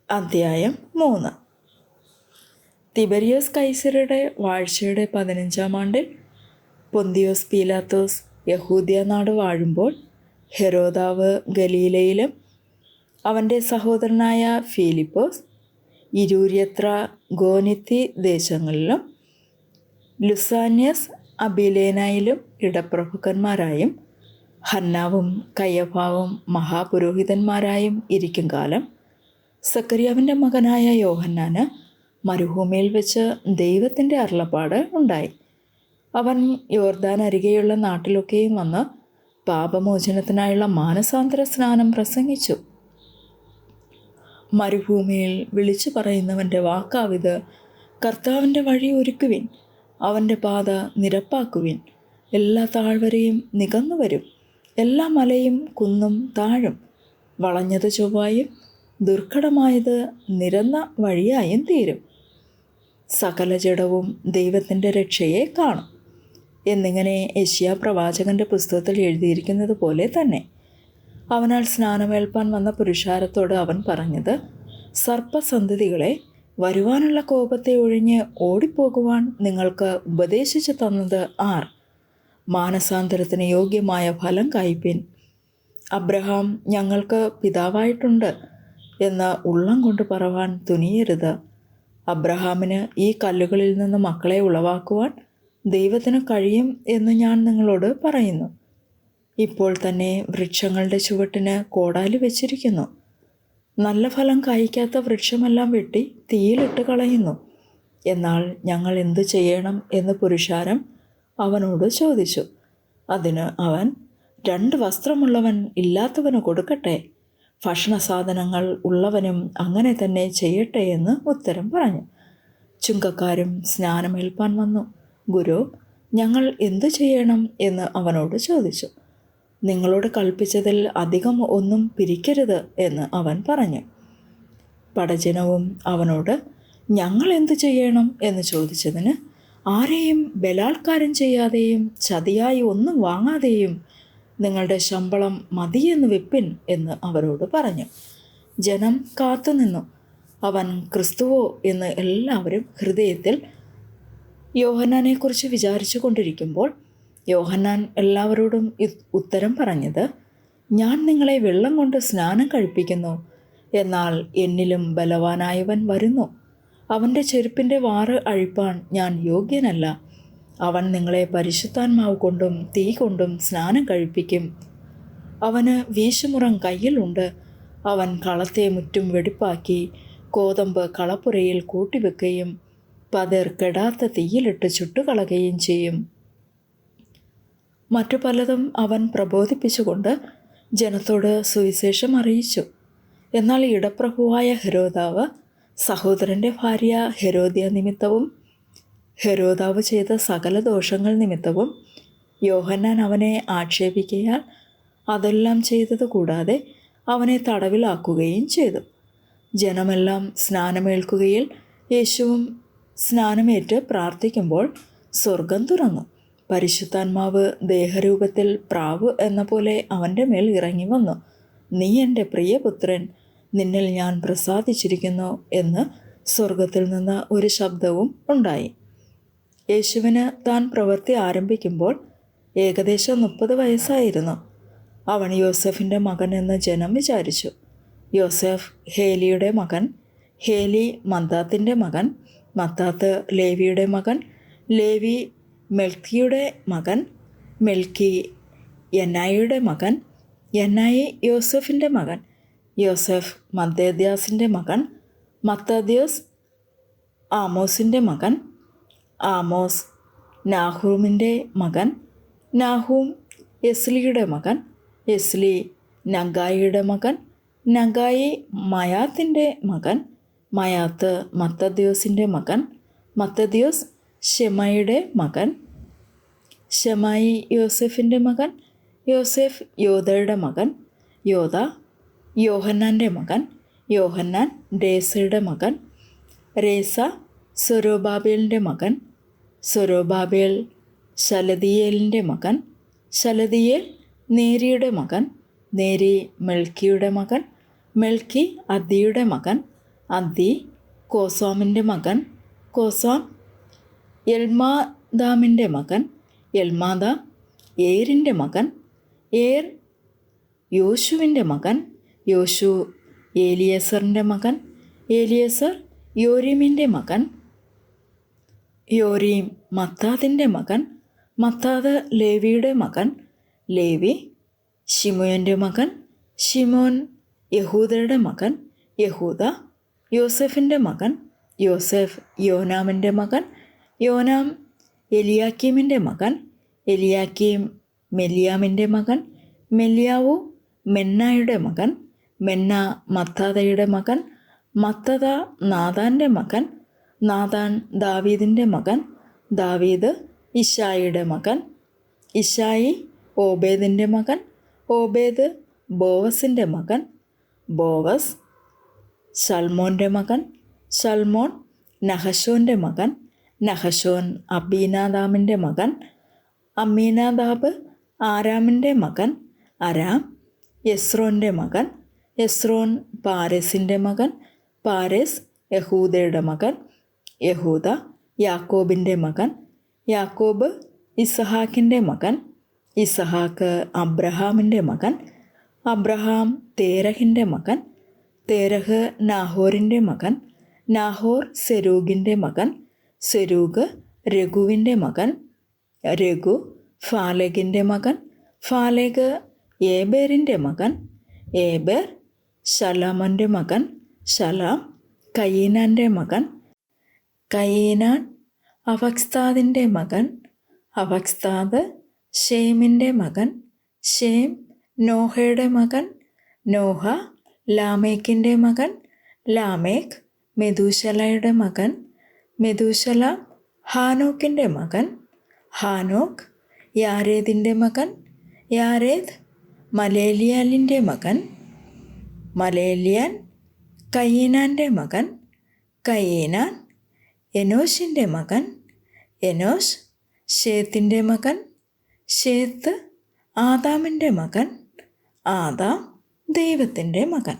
അധ്യായം 3. തിബരിയോസ് കൈസരുടെ വാഴ്ചയുടെ 15-ാം ആണ്ടിൽ പൊന്തിയോസ് പീലാത്തോസ് യഹൂദ്യ നാട് വാഴുമ്പോൾ ഹെരോദാവ് ഗലീലയിലും അവൻ്റെ സഹോദരനായ ഫിലിപ്പോസ് ഇരൂര്യത്ര ഗോനിത്തി ദേശങ്ങളിലും ലുസാന്യസ് അബിലേനായിലും ഇടപ്രഭുക്കന്മാരായും ഹന്നാവും കയ്യഫാവും മഹാപുരോഹിതന്മാരായും ഇരിക്കും കാലം സക്കറിയാവിൻ്റെ മകനായ യോഹന്നാന് മരുഭൂമിയിൽ വെച്ച് ദൈവത്തിൻ്റെ അരുളപ്പാട് ഉണ്ടായി. അവൻ യോർദാൻ അരികെയുള്ള നാട്ടിലൊക്കെയും വന്ന് പാപമോചനത്തിനായുള്ള മാനസാന്തര സ്നാനം പ്രസംഗിച്ചു. മരുഭൂമിയിൽ വിളിച്ചു പറയുന്നവൻ്റെ വാക്കാവിത്, കർത്താവിൻ്റെ വഴി ഒരുക്കുവിൻ, അവൻ്റെ പാത നിരപ്പാക്കുവിൻ. എല്ലാ താഴ്വരയും നികന്നു വരും, എല്ലാ മലയും കുന്നും താഴും. വളഞ്ഞത് ചൊവ്വായും ദുർഘടമായത് നിരന്ന വഴിയായും തീരും. സകല ജഡവും ദൈവത്തിൻ്റെ രക്ഷയെ കാണും എന്നിങ്ങനെ യെശയ്യാ പ്രവാചകൻ്റെ പുസ്തകത്തിൽ എഴുതിയിരിക്കുന്നത് പോലെ തന്നെ. അവനാൽ സ്നാനമേൽപ്പാൻ വന്ന പുരുഷാരത്തോട് അവൻ പറഞ്ഞത്, സർപ്പസന്തതികളെ, വരുവാനുള്ള കോപത്തെ ഒഴിഞ്ഞ് ഓടിപ്പോകുവാൻ നിങ്ങൾക്ക് ഉപദേശിച്ചു തന്നത് ആർ? മാനസാന്തരത്തിന് യോഗ്യമായ ഫലം കായ്പിൻ. അബ്രഹാം ഞങ്ങൾക്ക് പിതാവായിട്ടുണ്ട് എന്ന് ഉള്ളം കൊണ്ട് പറവാൻ തുനിയരുത്. അബ്രഹാമിന് ഈ കല്ലുകളിൽ നിന്ന് മക്കളെ ഉളവാക്കുവാൻ ദൈവത്തിന് കഴിയും എന്ന് ഞാൻ നിങ്ങളോട് പറയുന്നു. ഇപ്പോൾ തന്നെ വൃക്ഷങ്ങളുടെ ചുവട്ടിന് കോടാലി വെച്ചിരിക്കുന്നു. നല്ല ഫലം കായ്ക്കാത്ത വൃക്ഷമെല്ലാം വെട്ടി തീയിലിട്ട് കളയുന്നു. എന്നാൽ ഞങ്ങൾ എന്തു ചെയ്യണം എന്ന് പുരുഷാരം അവനോട് ചോദിച്ചു. അതിന് അവൻ, 2 വസ്ത്രമുള്ളവൻ ഇല്ലാത്തവന് കൊടുക്കട്ടെ, ഭക്ഷണസാധനങ്ങൾ ഉള്ളവനും അങ്ങനെ തന്നെ ചെയ്യട്ടെ എന്ന് ഉത്തരം പറഞ്ഞു. ചുങ്കക്കാരും സ്നാനമേൽപ്പാൻ വന്നു. ഗുരു, ഞങ്ങൾ എന്തു ചെയ്യണം എന്ന് അവനോട് ചോദിച്ചു. നിങ്ങളോട് കൽപ്പിച്ചതിൽ അധികം ഒന്നും പിരിക്കരുത് എന്ന് അവൻ പറഞ്ഞു. പടജനവും അവനോട്, ഞങ്ങൾ എന്തു ചെയ്യണം എന്ന് ചോദിച്ചതിന്, ആരെയും ബലാത്കാരം ചെയ്യാതെയും ചതിയായി ഒന്നും വാങ്ങാതെയും നിങ്ങളുടെ ശമ്പളം മതിയെന്ന് വെപ്പിൻ എന്ന് അവരോട് പറഞ്ഞു. ജനം കാത്തുനിന്നു. അവൻ ക്രിസ്തുവോ എന്ന് എല്ലാവരും ഹൃദയത്തിൽ യോഹന്നാനെക്കുറിച്ച് വിചാരിച്ചു കൊണ്ടിരിക്കുമ്പോൾ യോഹന്നാൻ എല്ലാവരോടും ഉത്തരം പറഞ്ഞത്, ഞാൻ നിങ്ങളെ വെള്ളം കൊണ്ട് സ്നാനം കഴിപ്പിക്കുന്നു, എന്നാൽ എന്നിലും ബലവാനായവൻ വരുന്നു. അവൻ്റെ ചെരുപ്പിൻ്റെ വാറ് അഴിപ്പാൻ ഞാൻ യോഗ്യനല്ല. അവൻ നിങ്ങളെ പരിശുദ്ധാത്മാവ് കൊണ്ടും തീ കൊണ്ടും സ്നാനം കഴിപ്പിക്കും. അവന് വീശുമുറം കയ്യിലുണ്ട്. അവൻ കളത്തെ മുറ്റും വെടിപ്പാക്കി കോതമ്പ് കളപ്പുരയിൽ കൂട്ടിവെക്കുകയും പതിർ കെടാത്ത തീയിലിട്ട് ചുട്ടുകളയുകയും ചെയ്യും. മറ്റു പലതും അവൻ പ്രബോധിപ്പിച്ചുകൊണ്ട് ജനത്തോട് സുവിശേഷം അറിയിച്ചു. എന്നാൽ ഇടപ്രഭുവായ ഹെരോദാവ് സഹോദരൻ്റെ ഭാര്യ ഹെരോദ്യ നിമിത്തവും ഹെരോദാവ് ചെയ്ത സകല ദോഷങ്ങൾ നിമിത്തവും യോഹന്നാൻ അവനെ ആക്ഷേപിക്കയാൽ അതെല്ലാം ചെയ്തത് കൂടാതെ അവനെ തടവിലാക്കുകയും ചെയ്തു. ജനമെല്ലാം സ്നാനമേൽക്കുകയിൽ യേശുവും സ്നാനമേറ്റ് പ്രാർത്ഥിക്കുമ്പോൾ സ്വർഗം തുറന്നു. പരിശുദ്ധാത്മാവ് ദേഹരൂപത്തിൽ പ്രാവ് എന്ന പോലെ അവൻ്റെ മേൽ ഇറങ്ങി വന്നു. നീ എൻ്റെ പ്രിയപുത്രൻ, നിന്നിൽ ഞാൻ പ്രസാദിച്ചിരിക്കുന്നു എന്ന് സ്വർഗത്തിൽ നിന്ന് ഒരു ശബ്ദവും ഉണ്ടായി. യേശുവിന് താൻ പ്രവൃത്തി ആരംഭിക്കുമ്പോൾ ഏകദേശം 30 വയസ്സായിരുന്നു. അവൻ യോസെഫിൻ്റെ മകൻ എന്ന് ജനം വിചാരിച്ചു. യോസെഫ് ഹേലിയുടെ മകൻ, ഹേലി മത്താത്തിൻ്റെ മകൻ, മത്താത്ത് ലേവിയുടെ മകൻ, ലേവി മെൽക്കിയുടെ മകൻ, മെൽക്കി യന്നായിയുടെ മകൻ, യന്നായി യോസെഫിൻ്റെ മകൻ, യോസെഫ് മത്താഥ്യാസിൻ്റെ മകൻ, മത്താഥ്യോസ് ആമോസിൻ്റെ മകൻ, ആമോസ് നാഹൂമിൻ്റെ മകൻ, നാഹൂം എസ്ലിയുടെ മകൻ, എസ്ലി നഗായിയുടെ മകൻ, നഗായി മയാത്തിൻ്റെ മകൻ, മയാത്ത് മത്തദ്യോസിൻ്റെ മകൻ, മത്തദ്യോസ് ഷെമയുടെ മകൻ, ഷെമായി യോസെഫിൻ്റെ മകൻ, യോസെഫ് യോദയുടെ മകൻ, യോദ യോഹന്നാൻ്റെ മകൻ, യോഹന്നാൻ രേസയുടെ മകൻ, രേസ സൊരൊബാബേലിൻ്റെ മകൻ, സൊരൊബാബേൽ ശലതിയേലിൻ്റെ മകൻ, ശലതിയേൽ നേരിയുടെ മകൻ, നേരി മെൽക്കിയുടെ മകൻ, മെൽക്കി അദ്ദിയുടെ മകൻ, അദ്ദി കോസാമിൻ്റെ മകൻ, കോസാം എൽമാദാമിൻ്റെ മകൻ, എൽമാദാം ഏരിൻ്റെ മകൻ, ഏർ യോശുവിൻ്റെ മകൻ, യോശു ഏലിയസറിൻ്റെ മകൻ, ഏലിയസർ യോരീമിൻ്റെ മകൻ, യോരീം മത്താത്തിൻ്റെ മകൻ, മത്താത്ത് ലേവിയുടെ മകൻ, ലേവി ശിമോൻ്റെ മകൻ, ശിമോൻ യഹൂദയുടെ മകൻ, യഹൂദ യോസെഫിൻ്റെ മകൻ, യോസെഫ് യോനാമിൻ്റെ മകൻ, യോനാം എലിയാക്കീമിൻ്റെ മകൻ, എലിയാക്കീം മെലിയാമിൻ്റെ മകൻ, മെലിയാവു മെന്നായുടെ മകൻ, മെന്ന മത്താതയുടെ മകൻ, മത്തത നാഥാൻ്റെ മകൻ, നാഥാൻ ദാവീദിൻ്റെ മകൻ, ദാവീദ് ഇശായിയുടെ മകൻ, ഇശായി ഓബേദിൻ്റെ മകൻ, ഓബേദ് ബോവസിൻ്റെ മകൻ, ബോവസ് സൽമോൻ്റെ മകൻ, സൽമോൻ നഹശോൻ്റെ മകൻ, നഹശോൻ അബീനാദാമിൻ്റെ മകൻ, അമ്മീനാദാബ് ആരാമിൻ്റെ മകൻ, അരാം യെസ്രോൻ്റെ മകൻ, യെസ്രോൻ പാരെസിൻ്റെ മകൻ, പാരെസ് യഹൂദയുടെ മകൻ, യഹൂദ യാക്കോബിൻ്റെ മകൻ, യാക്കോബ് ഇസഹാക്കിൻ്റെ മകൻ, ഇസഹാക്ക് അബ്രഹാമിൻ്റെ മകൻ, അബ്രഹാം തേരഹിൻ്റെ മകൻ, തേരഹ് നാഹോറിൻ്റെ മകൻ, നാഹോർ സെരൂഗിൻ്റെ മകൻ, സെരൂഗ് രഘുവിൻ്റെ മകൻ, രഘു ഫാലെഗിൻ്റെ മകൻ, ഫാലെഗ് ഏബേറിൻ്റെ മകൻ, ഏബേർ ശലാമൻ്റെ മകൻ, ശലാം കയീനാൻ്റെ മകൻ, കയീനാൻ അഫക്സ്താദിൻ്റെ മകൻ, അഫക്സ്താദ് ഷേമിൻ്റെ മകൻ, ഷേം നോഹയുടെ മകൻ, നോഹ ലാമേക്കിൻ്റെ മകൻ, ലാമേക്ക് മെതൂശലയുടെ മകൻ, മെതൂശല ഹാനോക്കിൻ്റെ മകൻ, ഹാനോക്ക് യാരേദിൻ്റെ മകൻ, യാരേദ് മലേലിയാലിൻ്റെ മകൻ, മലേലിയാൻ കയീനാൻ്റെ മകൻ, കയീനാൻ എനോഷിൻ്റെ മകൻ, എനോഷ് ഷേത്തിൻ്റെ മകൻ, ഷേത്ത് ആദാമിൻ്റെ മകൻ, ആദാം ദൈവത്തിൻ്റെ മകൻ.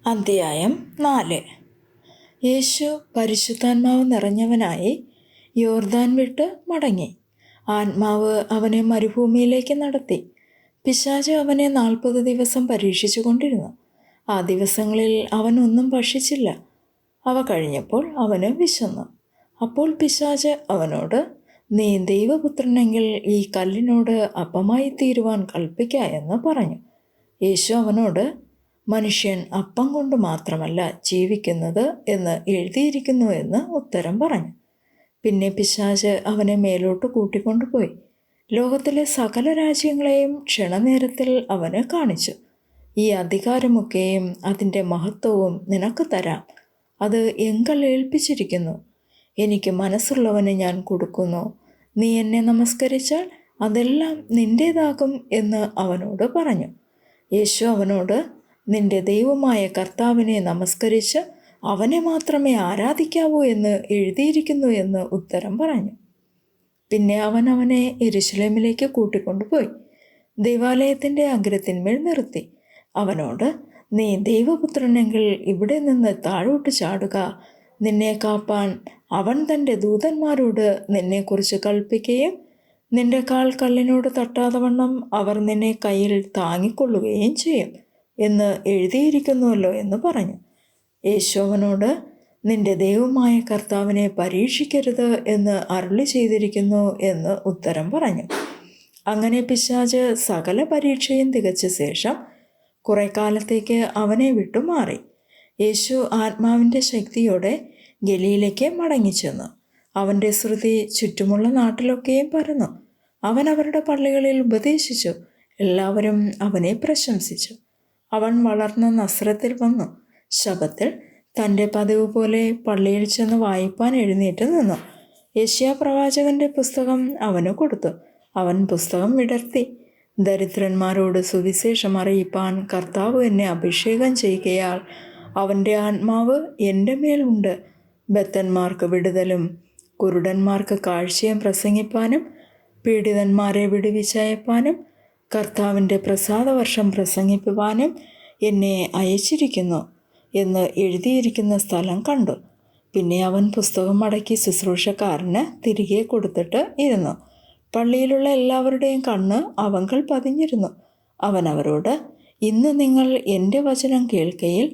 അധ്യായം 4. യേശു പരിശുദ്ധാത്മാവ് നിറഞ്ഞവനായി യോർദാൻ വിട്ട് മടങ്ങി. ആത്മാവ് അവനെ മരുഭൂമിയിലേക്ക് നടത്തി. പിശാച് അവനെ 40 ദിവസം പരീക്ഷിച്ചു കൊണ്ടിരുന്നു. ആ ദിവസങ്ങളിൽ അവൻ ഒന്നും ഭക്ഷിച്ചില്ല. അവ കഴിഞ്ഞപ്പോൾ അവന് വിശന്നു. അപ്പോൾ പിശാച് അവനോട്, നീ ദൈവപുത്രനെങ്കിൽ ഈ കല്ലിനോട് അപ്പമായി തീരുവാൻ കൽപ്പിക്ക എന്ന് പറഞ്ഞു. യേശു അവനോട്, മനുഷ്യൻ അപ്പം കൊണ്ട് മാത്രമല്ല ജീവിക്കുന്നത് എന്ന് എഴുതിയിരിക്കുന്നു എന്ന് ഉത്തരം പറഞ്ഞു. പിന്നെ പിശാച് അവനെ മേലോട്ട് കൂട്ടിക്കൊണ്ടുപോയി ലോകത്തിലെ സകല രാജ്യങ്ങളെയും ക്ഷണനേരത്തിൽ അവന് കാണിച്ചു. ഈ അധികാരമൊക്കെയും അതിൻ്റെ മഹത്വവും നിനക്ക് തരാം. അത് എങ്കൽ ഏൽപ്പിച്ചിരിക്കുന്നു. എനിക്ക് മനസ്സുള്ളവന് ഞാൻ കൊടുക്കുന്നു. നീ എന്നെ നമസ്കരിച്ചാൽ അതെല്ലാം നിൻ്റേതാകും എന്ന് അവനോട് പറഞ്ഞു. യേശു അവനോട്, നിന്റെ ദൈവമായ കർത്താവിനെ നമസ്കരിച്ച് അവനെ മാത്രമേ ആരാധിക്കാവൂ എന്ന് എഴുതിയിരിക്കുന്നു എന്ന് ഉത്തരം പറഞ്ഞു. പിന്നെ അവൻ അവനെ യെരൂശലേമിലേക്ക് കൂട്ടിക്കൊണ്ടുപോയി ദൈവാലയത്തിൻ്റെ അഗ്രത്തിന്മേൽ നിർത്തി. അവനോട്, നീ ദൈവപുത്രനെങ്കിൽ ഇവിടെ നിന്ന് താഴോട്ട് ചാടുക. നിന്നെ കാപ്പാൻ അവൻ തൻ്റെ ദൂതന്മാരോട് നിന്നെക്കുറിച്ച് കൽപ്പിക്കുകയും നിന്റെ കാൽ കല്ലിനോട് തട്ടാതെ വണ്ണം അവർ നിന്നെ കയ്യിൽ താങ്ങിക്കൊള്ളുകയും ചെയ്യും എന്ന് എഴുതിയിരിക്കുന്നുവല്ലോ എന്ന് പറഞ്ഞു. യേശു അവനോട്, നിന്റെ ദൈവമായ കർത്താവിനെ പരീക്ഷിക്കരുത് എന്ന് അരുളി ചെയ്തിരിക്കുന്നു എന്ന് ഉത്തരം പറഞ്ഞു. അങ്ങനെ പിശാച് സകല പരീക്ഷയും തികച്ച ശേഷം കുറെ കാലത്തേക്ക് അവനെ വിട്ടുമാറി. യേശു ആത്മാവിൻ്റെ ശക്തിയോടെ ഗലീലയ്ക്ക് മടങ്ങിച്ചെന്നു. അവൻ്റെ ശ്രുതി ചുറ്റുമുള്ള നാട്ടിലൊക്കെയും പരന്നു. അവൻ അവരുടെ പള്ളികളിൽ ഉപദേശിച്ചു. എല്ലാവരും അവനെ പ്രശംസിച്ചു. അവൻ വളർന്ന നസ്രത്തിൽ വന്നു. ശബ്ബത്തിൽ തൻ്റെ പതിവ് പോലെ പള്ളിയിൽ ചെന്ന് വായിപ്പാൻ എഴുന്നേറ്റ് നിന്നു. യെശയ്യാ പ്രവാചകന്റെ പുസ്തകം അവന് കൊടുത്തു. അവൻ പുസ്തകം വിടർത്തി, ദരിദ്രന്മാരോട് സുവിശേഷം അറിയിപ്പാൻ കർത്താവ് എന്നെ അഭിഷേകം ചെയ്യുകയാൽ അവൻ്റെ ആത്മാവ് എൻ്റെ മേലുണ്ട്. ബദ്ധന്മാർക്ക് വിടുതലും കുരുടന്മാർക്ക് കാഴ്ചയും പ്രസംഗിപ്പാനും പീഡിതന്മാരെ വിടുവിച്ചയപ്പാനും കർത്താവിൻ്റെ പ്രസാദവർഷം പ്രസംഗിക്കുവാനും എന്നെ അയച്ചിരിക്കുന്നു എന്ന് എഴുതിയിരിക്കുന്ന സ്ഥലം കണ്ടു. പിന്നെ അവൻ പുസ്തകം മടക്കി ശുശ്രൂഷക്കാരന് തിരികെ കൊടുത്തിട്ട് ഇരുന്നു. പള്ളിയിലുള്ള എല്ലാവരുടെയും കണ്ണ് അവങ്കൽ പതിഞ്ഞിരുന്നു. അവൻ അവരോട്, ഇന്ന് നിങ്ങൾ എൻ്റെ വചനം കേൾക്കയിൽ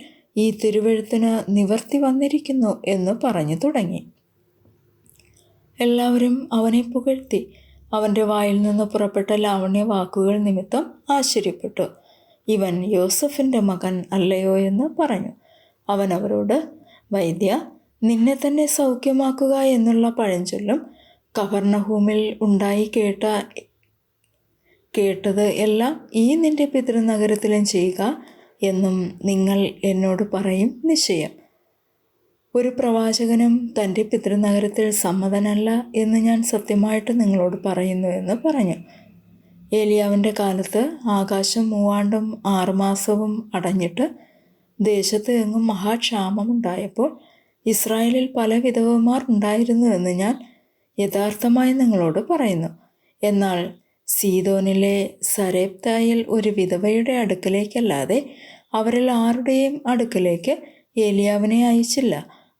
ഈ തിരുവെഴുത്തിന് നിവർത്തി വന്നിരിക്കുന്നു എന്ന് പറഞ്ഞു തുടങ്ങി. എല്ലാവരും അവനെ പുകഴ്ത്തി. അവൻ്റെ വായിൽ നിന്ന് പുറപ്പെട്ട ലാവണ്യ വാക്കുകൾ നിമിത്തം ആശ്ചര്യപ്പെട്ടു. ഇവൻ യോസഫിൻ്റെ മകൻ അല്ലയോ എന്ന് പറഞ്ഞു. അവൻ അവരോട്, വൈദ്യ, നിന്നെ തന്നെ സൗഖ്യമാക്കുക എന്നുള്ള പഴഞ്ചൊല്ലും കഫർന്നഹൂമിൽ ഉണ്ടായി കേട്ടത് എല്ലാം ഈ നിന്റെ പിതൃനഗരത്തിലും ചെയ്യുക എന്നും നിങ്ങൾ എന്നോട് പറയും നിശ്ചയം. ഒരു പ്രവാചകനും തൻ്റെ പിതൃനഗരത്തിൽ സമ്മതനല്ല എന്ന് ഞാൻ സത്യമായിട്ട് നിങ്ങളോട് പറയുന്നു എന്ന് പറഞ്ഞു. ഏലിയാവിൻ്റെ കാലത്ത് ആകാശം 3 മാസവും അടഞ്ഞിട്ട് ദേശത്ത് എങ്ങും മഹാക്ഷാമമുണ്ടായപ്പോൾ ഇസ്രായേലിൽ പല വിധവമാർ ഉണ്ടായിരുന്നു എന്ന് ഞാൻ യഥാർത്ഥമായി നിങ്ങളോട് പറയുന്നു. എന്നാൽ സീദോനിലെ സരേപ്തായിൽ ഒരു വിധവയുടെ അടുക്കലേക്കല്ലാതെ അവരിൽ ആരുടെയും അടുക്കലേക്ക് ഏലിയാവിനെ അയച്ചില്ല.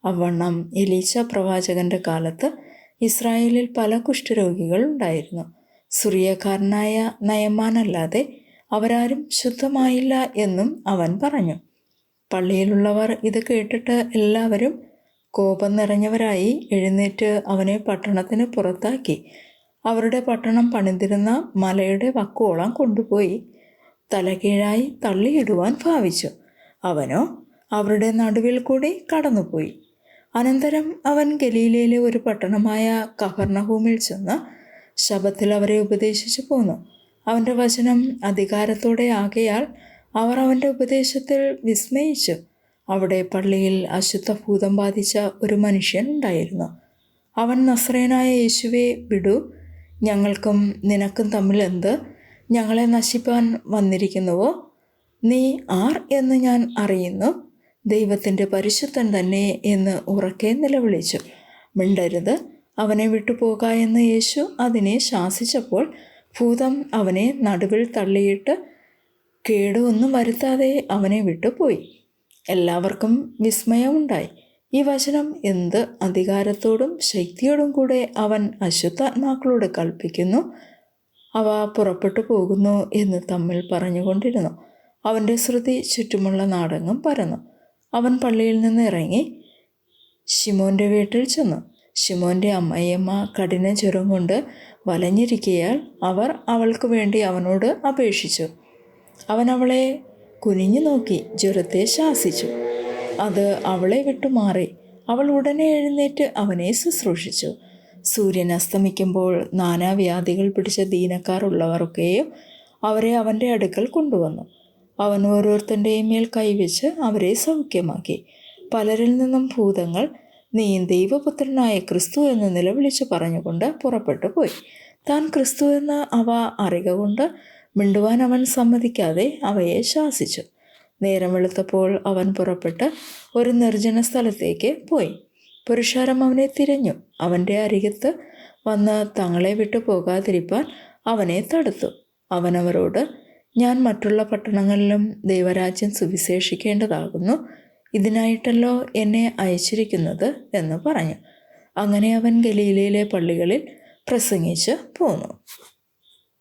അവണ്ണം എലീശ പ്രവാചകന്റെ കാലത്ത് ഇസ്രായേലിൽ പല കുഷ്ഠരോഗികൾ ഉണ്ടായിരുന്നു. സുറിയക്കാരനായ നയമാനല്ലാതെ അവരാരും ശുദ്ധമായില്ല എന്നും അവൻ പറഞ്ഞു. പള്ളിയിലുള്ളവർ ഇത് കേട്ടിട്ട് എല്ലാവരും കോപം നിറഞ്ഞവരായി എഴുന്നേറ്റ് അവനെ പട്ടണത്തിന് പുറത്താക്കി അവരുടെ പട്ടണം പണിതിരുന്ന മലയുടെ വക്കോളം കൊണ്ടുപോയി തലകീഴായി തള്ളിയിടുവാൻ ഭാവിച്ചു. അവനോ അവരുടെ നടുവിൽ കൂടി കടന്നുപോയി. അനന്തരം അവൻ ഗലീലയിലെ ഒരു പട്ടണമായ കഫർന്നഹൂമിൽ ചെന്ന് ശബ്ബത്തിൽ അവരെ ഉപദേശിച്ചു പോന്നു. അവൻ്റെ വചനം അധികാരത്തോടെ ആകയാൽ അവർ അവൻ്റെ ഉപദേശത്തിൽ വിസ്മയിച്ചു. അവിടെ പള്ളിയിൽ അശുദ്ധഭൂതം ബാധിച്ച ഒരു മനുഷ്യൻ ഉണ്ടായിരുന്നു. അവൻ നസ്രയനായ യേശുവെ വിടൂ, ഞങ്ങൾക്കും നിനക്കും തമ്മിൽ എന്ത്? ഞങ്ങളെ നശിപ്പാൻ വന്നിരിക്കുന്നുവോ? നീ ആർ എന്ന് ഞാൻ അറിയുന്നു, ദൈവത്തിൻ്റെ പരിശുദ്ധൻ തന്നെ എന്ന് ഉറക്കെ നിലവിളിച്ചു. മിണ്ടരുത്, അവനെ വിട്ടുപോക എന്ന് യേശു അതിനെ ശാസിച്ചപ്പോൾ ഭൂതം അവനെ നടുവിൽ തള്ളിയിട്ട് കേടുവൊന്നും വരുത്താതെ അവനെ വിട്ടുപോയി. എല്ലാവർക്കും വിസ്മയമുണ്ടായി. ഈ വചനം എന്ത് അധികാരത്തോടും ശക്തിയോടും കൂടെ അവൻ അശുദ്ധാത്മാക്കളോട് കൽപ്പിക്കുന്നു, അവ പുറപ്പെട്ടു പോകുന്നു എന്ന് തമ്മിൽ പറഞ്ഞുകൊണ്ടിരുന്നു. അവൻ്റെ ശ്രുതി ചുറ്റുമുള്ള നാടെങ്ങും പരന്നു. അവൻ പള്ളിയിൽ നിന്ന് ഇറങ്ങി ശിമോൻ്റെ വീട്ടിൽ ചെന്നു. ശിമോൻ്റെ അമ്മയമ്മ കഠിന ജ്വരം കൊണ്ട് വലഞ്ഞിരിക്കയാൽ അവർ അവൾക്ക് വേണ്ടി അവനോട് അപേക്ഷിച്ചു. അവൻ അവളെ കുനിഞ്ഞു നോക്കി ജ്വരത്തെ ശാസിച്ചു. അത് അവളെ വിട്ടുമാറി. അവൾ ഉടനെ എഴുന്നേറ്റ് അവനെ ശുശ്രൂഷിച്ചു. സൂര്യൻ അസ്തമിക്കുമ്പോൾ നാനാവ്യാധികൾ പിടിച്ച ദീനക്കാർ ഉള്ളവർക്കെയും അവരെ അവൻ്റെ അടുക്കൽ കൊണ്ടുവന്നു. അവൻ ഓരോരുത്തൻ്റെയും മേൽ കൈവച്ച് അവരെ സൗഖ്യമാക്കി. പലരിൽ നിന്നും ഭൂതങ്ങൾ നീ ദൈവപുത്രനായ ക്രിസ്തു എന്ന് നിലവിളിച്ചു പറഞ്ഞുകൊണ്ട് പുറപ്പെട്ടു പോയി. താൻ ക്രിസ്തു എന്ന് അവ അറിക കൊണ്ട് മിണ്ടുവാൻ അവൻ സമ്മതിക്കാതെ അവയെ ശാസിച്ചു. നേരം വെളുത്തപ്പോൾ അവൻ പുറപ്പെട്ട് ഒരു നിർജ്ജന സ്ഥലത്തേക്ക് പോയി. പുരുഷാരം അവനെ തിരഞ്ഞു. അവൻ്റെ അരികത്ത് വന്ന് തങ്ങളെ വിട്ടു പോകാതിരിപ്പാൻ അവനെ തടുത്തു. അവൻ അവരോട്, ഞാൻ മറ്റുള്ള പട്ടണങ്ങളിലും ദൈവരാജ്യം സുവിശേഷിക്കേണ്ടതാകുന്നു. ഇതിനായിട്ടല്ലോ എന്നെ അയച്ചിരിക്കുന്നത് എന്ന് പറഞ്ഞു. അങ്ങനെ അവൻ ഗലീലയിലെ പള്ളികളിൽ പ്രസംഗിച്ച് പോന്നു.